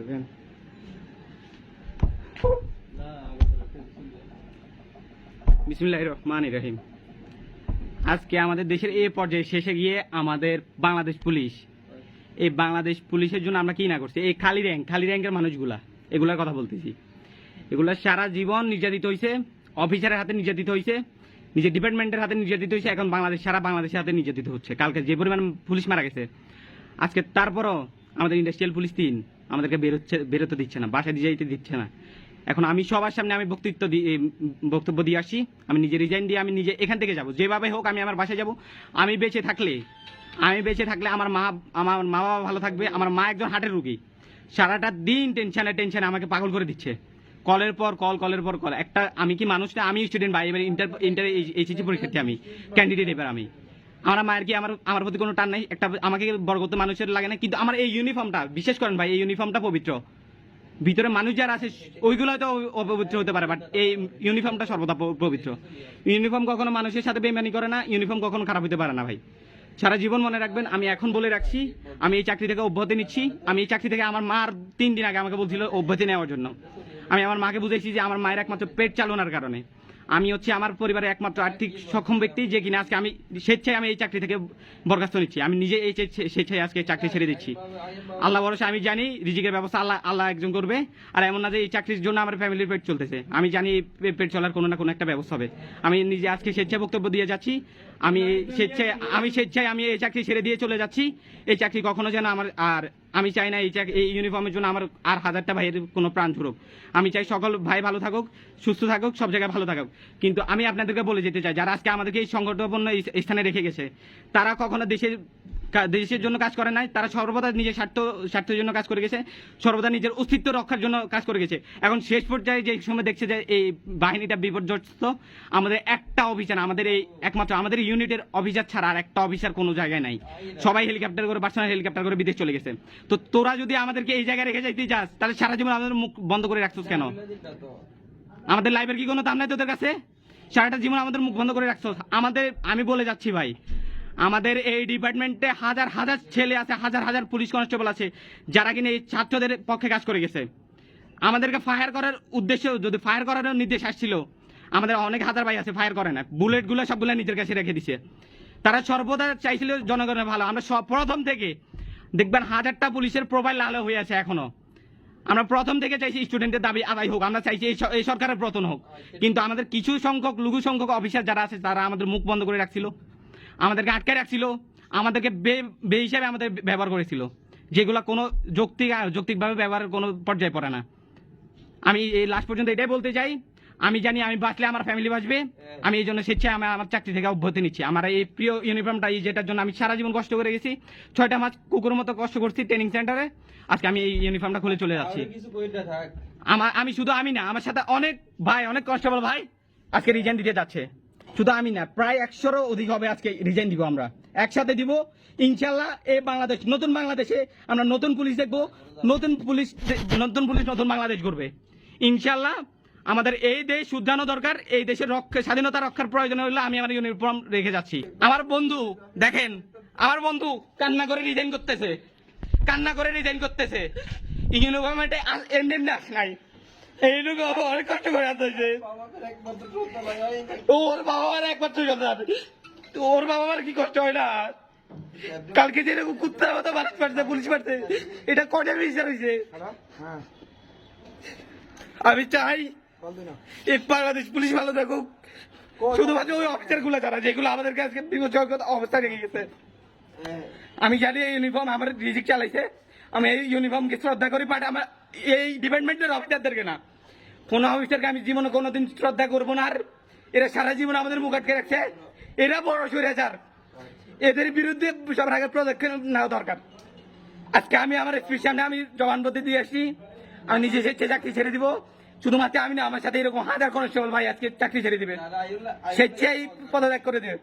দেখেন বিসমিল্লাহির রহমানির রহিম। আজকে আমাদের দেশের এই পর্যায়ে শেষে গিয়ে আমাদের বাংলাদেশ পুলিশ, এই বাংলাদেশ পুলিশের জন্য আমরা কি না করছি, এই খালি র্যাঙ্কের মানুষগুলা, এগুলার কথা বলতেছি। এগুলা সারা জীবন নির্যাতিত হয়েছে, অফিসারের হাতে নির্যাতিত হয়েছে, নিজের ডিপার্টমেন্টের হাতে নির্যাতিত হয়েছে, এখন সারা বাংলাদেশের হাতে নির্যাতিত হচ্ছে। কালকে যে পরিমাণ পুলিশ মারা গেছে, আজকে তারপরও আমাদের ইন্ডাস্ট্রিয়াল পুলিশ 3 আমাদেরকে বেরোতে দিচ্ছে না, বাসায় দিয়ে যাইতে দিচ্ছে না। এখন আমি সবার সামনে আমি বক্তব্য দিয়ে আসছি, আমি নিজে রিজাইন দিয়ে আমি নিজে এখান থেকে যাব, যেভাবে হোক আমি আমার বাসায় যাব। আমি বেঁচে থাকলে আমার মা বাবা ভালো থাকবে। আমার মা একজন হার্টের রুগী, সারাটা দিন টেনশনে আমাকে পাগল করে দিচ্ছে, কলের পর কল। একটা আমি কি মানুষ না, আমি স্টুডেন্ট ভাই, এবার ইন্টার এইচএসসি পরীক্ষার্থী, আমি ক্যান্ডিডেট। এবার আমার মায়ের কি আমার প্রতি কোনো টান নাই, একটা আমাকে বড় করতে মানুষের লাগে না, কিন্তু আমার এই ইউনিফর্মটা, বিশেষ করেন ভাই, এই ইউনিফর্মটা পবিত্র। ভিতরে মানুষ যারা আছে ওইগুলো হয়তো অপবিত্র হতে পারে, বাট এই ইউনিফর্মটা সর্বদা পবিত্র। ইউনিফর্ম কখনো মানুষের সাথে বেইমানি করে না, ইউনিফর্ম কখনো খারাপ হতে পারে না ভাই। সারা জীবন মনে রাখবেন, আমি এখন বলে রাখছি, আমি এই চাকরি থেকে অব্যাহতি নিচ্ছি। আমি এই চাকরি থেকে, আমার মার 3 দিন আগে আমাকে বলছিল অব্যাহতি নেওয়ার জন্য। আমি আমার মাকে বুঝেছি যে আমার মায়ের একমাত্র পেট চালানোর কারণে আমি হচ্ছে আমার পরিবারের একমাত্র আর্থিক সক্ষম ব্যক্তি, যে কিনা আজকে আমি স্বেচ্ছায় আমি এই চাকরি থেকে বরখাস্ত নিচ্ছি। আমি নিজে এই স্বেচ্ছায় আজকে চাকরি ছেড়ে দিচ্ছি। আল্লাহ ভরসা, আমি জানি রিজিকের ব্যবস্থা আল্লাহ একজন করবে। আর এমন না যে এই চাকরির জন্য আমার ফ্যামিলির পেট চলতেছে, আমি জানি পেট চলার কোনো না কোনো একটা ব্যবস্থা হবে। আমি নিজে আজকে স্বেচ্ছায় বক্তব্য দিয়ে যাচ্ছি, আমি স্বেচ্ছায় আমি এই চাকরি ছেড়ে দিয়ে চলে যাচ্ছি। এই চাকরি কখনো যেন আমার, আর আমি চাই না এই ইউনিফর্মের জন্য আমার আর 1000টা ভাইয়ের কোনো প্রাণ ঝরুক। আমি চাই সকল ভাই ভালো থাকুক, সুস্থ থাকুক, সব জায়গায় ভালো থাকুক। কিন্তু আমি আপনাদেরকে বলে যেতে চাই, যারা আজকে আমাদেরকে এই সংকটপূর্ণ স্থানে রেখে গেছে, তারা কখনো দেশের জন্য কাজ করে নাই, তারা সর্বদা নিজের স্বার্থের জন্য কাজ করে গেছে, সর্বদা নিজের অস্তিত্ব রক্ষার জন্য কাজ করে গেছে। এখন শেষ পর্যায়ে যে সময় দেখছে যে এই বাহিনীটা বিপর্যস্ত, আমাদের একটা অফিসার, একমাত্র আমাদের ইউনিটের অফিসার ছাড়া আর একটা অফিসার কোনো জায়গায় নাই। সবাই হেলিকপ্টার করে, পার্সোনাল হেলিকপ্টার করে বিদেশ চলে গেছে। তো তোরা যদি আমাদেরকে এই জায়গায় রেখে যাইতে চাস, তাহলে সারা জীবন আমাদের মুখ বন্ধ করে রাখছিস কেন? আমাদের লাইফের কি কোনো দাম নাই তোদের কাছে? সারাটা জীবন আমাদের মুখ বন্ধ করে রাখছিস। আমি বলে যাচ্ছি ভাই, আমাদের এই ডিপার্টমেন্টে হাজার ছেলে আছে, হাজার পুলিশ কনস্টেবল আছে, যারা কিনা এই ছাত্রদের পক্ষে কাজ করে গেছে। আমাদেরকে ফায়ার করার উদ্দেশ্যে, যদি ফায়ার করার নির্দেশ আসছিল, আমাদের অনেক হাজার ভাই আছে ফায়ার করে না, বুলেটগুলো সবগুলো নিজের কাছে রেখে দিছে। তারা সর্বদা চাইছিল জনগণের ভালো। আমরা প্রথম থেকে দেখবেন 1000টা পুলিশের প্রোফাইল লাল হয়ে আছে এখনো। আমরা প্রথম থেকে চাইছি স্টুডেন্টের দাবি আদায় হোক, আমরা চাইছি এই সরকারের পতন হোক। কিন্তু আমাদের কিছু লঘু সংখ্যক অফিসার যারা আছে, তারা আমাদের মুখ বন্ধ করে রাখছিল, আমাদেরকে আটকে রাখছিল, আমাদেরকে বে হিসাবে আমাদের ব্যবহার করেছিল, যেগুলো কোনো যৌক্তিকভাবে ব্যবহারের কোনো পর্যায়ে পড়ে না। আমি এই লাস্ট পর্যন্ত এটাই বলতে চাই, আমি জানি আমি বাঁচলে আমার ফ্যামিলি বাঁচবে। আমি এই জন্য স্বেচ্ছায় আমার চাকরি থেকে অব্যাহতি নিচ্ছি। আমার এই প্রিয় ইউনিফর্মটা, যেটার জন্য আমি সারা জীবন কষ্ট করে গেছি, 6টা মাস কুকুরের মতো কষ্ট করছি ট্রেনিং সেন্টারে, আজকে আমি এই ইউনিফর্মটা খুলে চলে যাচ্ছি। আমি শুধু আমি না, আমার সাথে অনেক ভাই, অনেক কনস্টেবল ভাই আজকে রিজাইন দিতে যাচ্ছে। শুধু আমি না, প্রায় 100-এরও অধিক হবে আজকে রিজাইন দিব। আমরা একসাথে দিব ইনশাল্লাহ। এই নতুন বাংলাদেশে আমরা নতুন পুলিশ দেখবো, নতুন পুলিশ নতুন বাংলাদেশ গড়বে ইনশাল্লাহ। আমাদের এই দেশ শুধরানো দরকার, এই দেশের স্বাধীনতা রক্ষার প্রয়োজন হলে আমি আমার ইউনিফর্ম রেখে যাচ্ছি। আমার বন্ধু দেখেন, আমার বন্ধু কান্না করে রিজাইন করতেছে, ইউনিফর্মে এন্ডেন্স নাই, এইটুকু অনেক কষ্ট করে আসতেছে। ওর বাবা মার একমাত্র সন্তান, ওর বাবা মার কি কষ্ট হয় না? কালকে যেরকম কুত্তার মতো মানুষ পারছে, পুলিশ পারছে, এটা কয়টা বিচার হয়েছে? আমি চাই এই বাংলাদেশ পুলিশ ভালো থাকুক, শুধুমাত্র ওই অফিসার গুলো যারা, যেগুলো আমাদের কাছে বিপজ্জনক অবস্থা রেখে গেছে। আমি জানি এই ইউনিফর্ম আমার রিজিক চালাইছে, আমি এই ইউনিফর্মকে শ্রদ্ধা করি, বাট আমার এই ডিপার্টমেন্টের অফিসারদেরকে না, কোনো অফিসারকে আমি জীবনে কোনোদিন শ্রদ্ধা করবো না। আর এরা সারা জীবন আমাদের মুখ আটকে রাখছে, এরা বড় স্বৈরাচার, এদের বিরুদ্ধে সবার আগে পদক্ষেপ নেওয়া দরকার। আজকে আমি আমার এসপির সামনে আমি জবানবন্দি দিয়ে আসছি, আমি নিজে স্বেচ্ছায় চাকরি ছেড়ে দিব। শুধুমাত্র আমি না, আমার সাথে এরকম হাজার কনস্টেবল ভাই আজকে চাকরি ছেড়ে দিবে, স্বেচ্ছায় পদত্যাগ করে দেবে।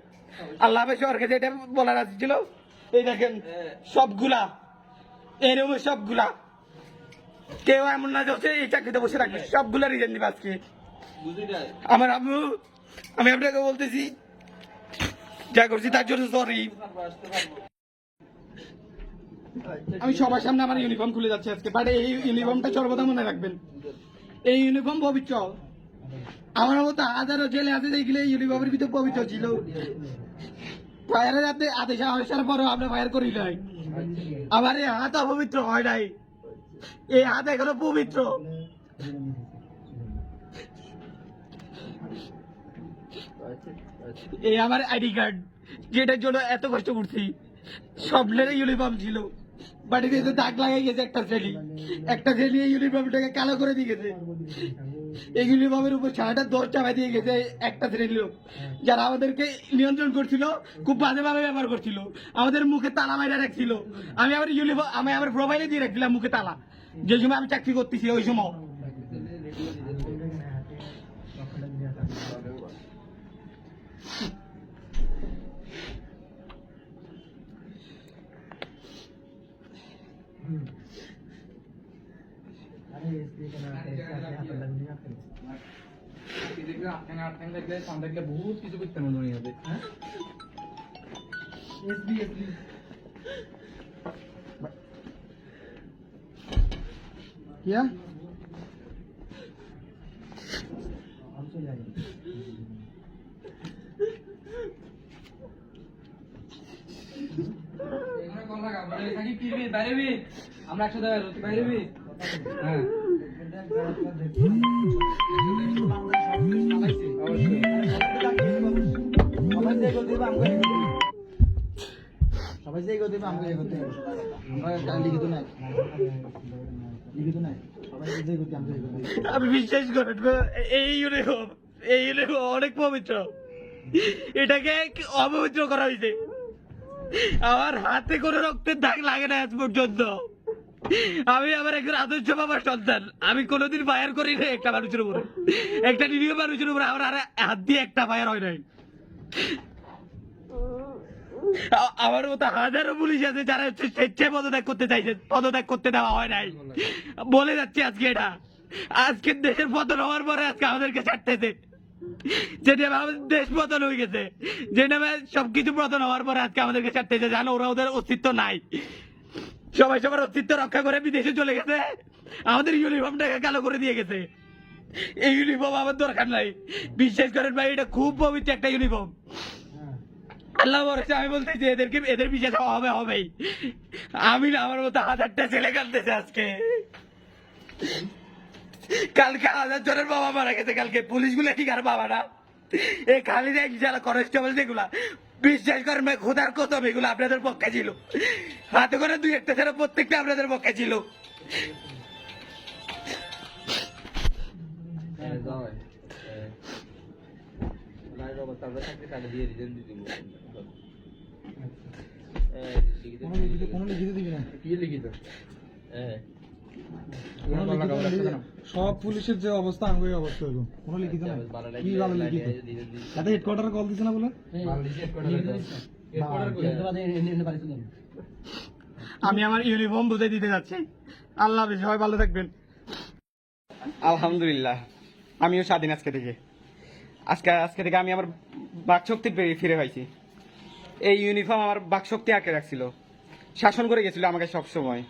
আল্লাহ হাফেজ। সরকার যেটা বলার আছে ছিল, এই দেখেন সবগুলা এরকম, সবগুলা কেউ এমন না যে এই চাকরিতে বসে রাখবে, সবগুলা রিজাইন দিবে আজকে। আমার আম্মু, আমি আপনাকে বলতেছি, যা করছি তার জন্য সরি। আমি সবার সামনে আমার ইউনিফর্ম খুলে যাচ্ছে আজকে, বাট এই ইউনিফর্মটা সর্বদা মনে রাখবেন, এই ইউনিফর্ম পবিত্র। আমার মতো হাজারো জেলে আছে দেখলে এই ইউনিফর্মের ভিতরে পবিত্র ছিল। ফায়ারের হাতে আদেশ আসার পরও আমরা ফায়ার করি নাই, আমার এই হাত অপবিত্র হয় নাই, এই হাত এখনো পবিত্র। এই আমার আইডি কার্ড, যেটার জন্য এত কষ্ট করছি। স্বপ্নের ইউনিফর্ম ছিল, বাড়িতে এসে দাগ লাগাই গেছে একটা ছেলে এই ইউনিফর্মটাকে কালো করে দিয়ে গেছে। এই ইউনিফর্মের উপর সারাটা দর চাপাই দিয়ে গেছে একটা শ্রেণীর লোক, যারা আমাদেরকে নিয়ন্ত্রণ করছিল, খুব বাজেভাবে ব্যবহার করছিল, আমাদের মুখে তালা মাইরা রাখছিল। আমি আমার প্রোফাইলে দিয়ে রাখছিলাম মুখে তালা, যে সময় আমি চাকরি করতেছি ওই সময়। বহুত কিছু করতে মনে হবে। क्या আমরা একসাথে বাইরে হ্যাঁ সবাই যে করতে আমাকে করতে আমরা লিখিত নাই আমি বিশ্বাস করেন, এই ইউনিফর্ম অনেক পবিত্র, এটাকে অপবিত্র করা হয়েছে। আমার হাতে কোনো রক্তের দাগ লাগে না আজ পর্যন্ত। আমি আমার একজন আদর্শ বাবার সন্তান, আমি কোনোদিন ফায়ার করি না একটা মানুষের উপরে, একটা নিরীহ মানুষের উপরে আমার হাত দিয়ে একটা ফায়ার হয় নাই। আমার মতো হাজারো পুলিশ আছে যারা হচ্ছে স্বেচ্ছায় পদত্যাগ করতে চাইছে, পদত্যাগ করতে দেওয়া হয় নাই। বলে যাচ্ছি আজকে এটা, আজকের দেশের পতন হওয়ার পরে আজকে আমাদেরকে ছাড়তেছে, যে নামে আমাদের দেশ পতন হয়ে গেছে, যে নামে সবকিছু পতন হওয়ার পরে আজকে আমাদেরকে ছাড়তেছে। জানো ওরা ওদের অস্তিত্ব নাই, সবাই সবার অস্তিত্ব রক্ষা করে বিদেশে চলে গেছে, আমাদের ইউনিফর্মটাকে কালো করে দিয়ে গেছে। এই ইউনিফর্ম আমার দরকার নাই, বিশ্বাস করেন ভাই, এটা খুব পবিত্র একটা ইউনিফর্ম। আল্লাহ ভরসা আমি বলতেছি এদের বিচার হবেই। আমি না আমার মতো হাজারটা ছেলে কাঁদতেছে আজকে। কালকে 1000 জনের বাবা মারা গেছে, কালকে পুলিশগুলো ঠিক আর বাবা না, এই খালি যারা কনস্টেবল যেগুলা, বিশ্বাস করেন ভাই খোদার কসম এগুলো আপনাদের পক্ষে ছিল। হাতে করে 2-1টা ছেলে প্রত্যেকটা আপনাদের পক্ষে ছিল। সব পুলিশের যে অবস্থা আমি অবস্থা হইব, কোনো লিখিত নাই। কি ভালো লিখিত এত হেডকোয়ার্টারে কল দিছে না বলে। আমি আমার ইউনিফর্ম বুঝে দিতে যাচ্ছি। আল্লাহ হাফেজ, সবাই ভালো থাকবেন। আলহামদুলিল্লাহ, আমিও স্বাধীন আজকে থেকে। আজকে থেকে আমি আমার বাকশক্তি ফিরে পাইছি। এই ইউনিফর্ম আমার বাকশক্তি আঁকে রাখছিল, শাসন করে গেছিল আমাকে সব সময়।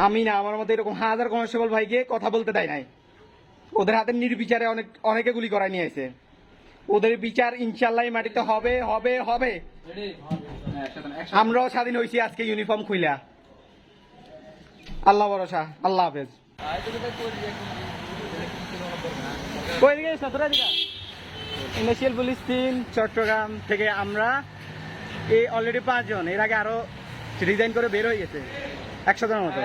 আমি না আমার মতো এরকম হাজার কনস্টেবল ভাইকে কথা বলতে দেয় নাই। ওদের হাতে নির্বিচারে অনেকে গুলি করায় নিয়ে আসে। ওদের বিচার ইনশাল্লাহ মাটিতে হবে হবে হবে। আমরাও স্বাধীন হয়েছি আজকে ইউনিফর্ম খুইলা। আল্লাহ ভরসা, আল্লাহ হাফেজ। ইন্ডাস্ট্রিয়াল পুলিশ 3 চট্টগ্রাম থেকে আমরা এই অলরেডি 5 জন, এর আগে আরো রিজাইন করে বের হয়ে গেছে 100 জনের মতো।